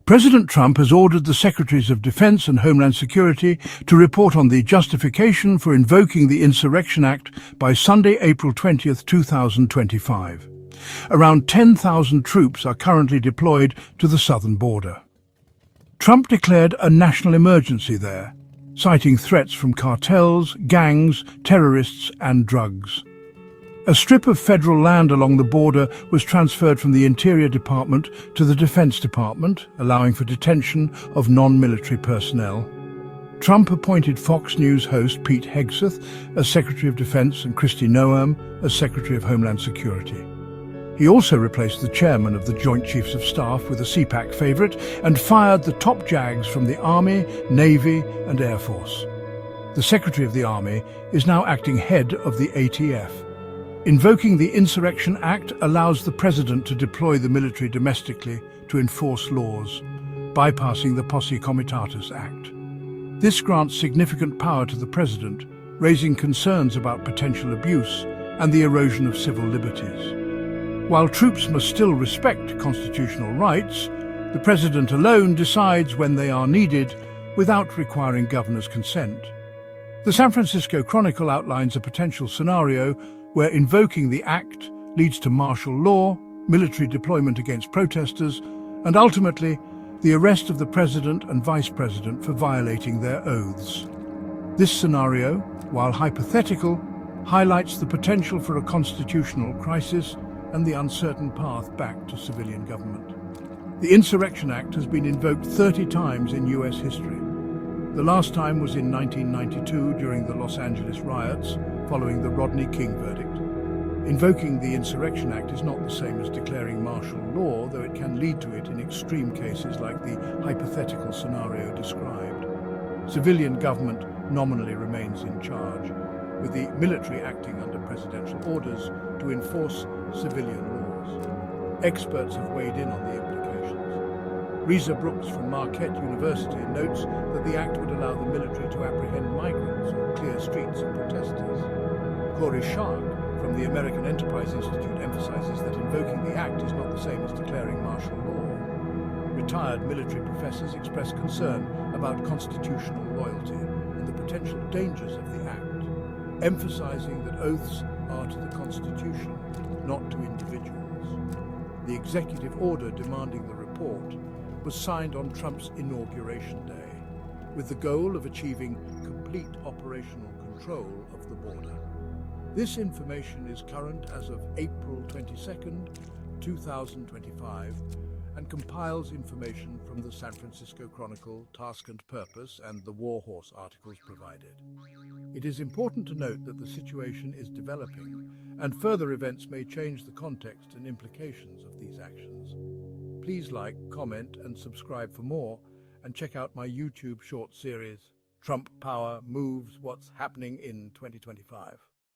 President Trump has ordered the Secretaries of Defense and Homeland Security to report on the justification for invoking the Insurrection Act by Sunday, April 20th, 2025. Around 10,000 troops are currently deployed to the southern border. Trump declared a national emergency there, citing threats from cartels, gangs, terrorists, and drugs. A strip of federal land along the border was transferred from the Interior Department to the Defense Department, allowing for detention of non-military personnel. Trump appointed Fox News host Pete Hegseth as Secretary of Defense and Kristi Noem as Secretary of Homeland Security. He also replaced the chairman of the Joint Chiefs of Staff with a CPAC favorite and fired the top JAGs from the Army, Navy, and Air Force. The Secretary of the Army is now acting head of the ATF. Invoking the Insurrection Act allows the President to deploy the military domestically to enforce laws, bypassing the Posse Comitatus Act. This grants significant power to the President, raising concerns about potential abuse and the erosion of civil liberties. While troops must still respect constitutional rights, the President alone decides when they are needed without requiring governor's consent. The San Francisco Chronicle outlines a potential scenario where invoking the act leads to martial law, military deployment against protesters, and ultimately the arrest of the president and vice president for violating their oaths. This scenario, while hypothetical, highlights the potential for a constitutional crisis and the uncertain path back to civilian government. The Insurrection Act has been invoked 30 times in U.S. history. The last time was in 1992 during the Los Angeles riots following the Rodney King verdict. Invoking the Insurrection Act is not the same as declaring martial law, though it can lead to it in extreme cases like the hypothetical scenario described. Civilian government nominally remains in charge, with the military acting under presidential orders to enforce civilian laws. Experts have weighed in on the implications. Reza Brooks from Marquette University notes that the act would allow the military to apprehend migrants or clear streets of protesters. Corey Shark from the American Enterprise Institute emphasizes that invoking the act is not the same as declaring martial law. Retired military professors express concern about constitutional loyalty and the potential dangers of the act, emphasizing that oaths are to the Constitution, not to individuals. The executive order demanding the report was signed on Trump's inauguration day, with the goal of achieving complete operational control of the border. This information is current as of April 22nd, 2025, and compiles information from the San Francisco Chronicle, Task and Purpose, and the War Horse articles provided. It is important to note that the situation is developing, and further events may change the context and implications of these actions. Please like, comment, and subscribe for more, and check out my YouTube short series, Trump Power Moves: What's Happening in 2025.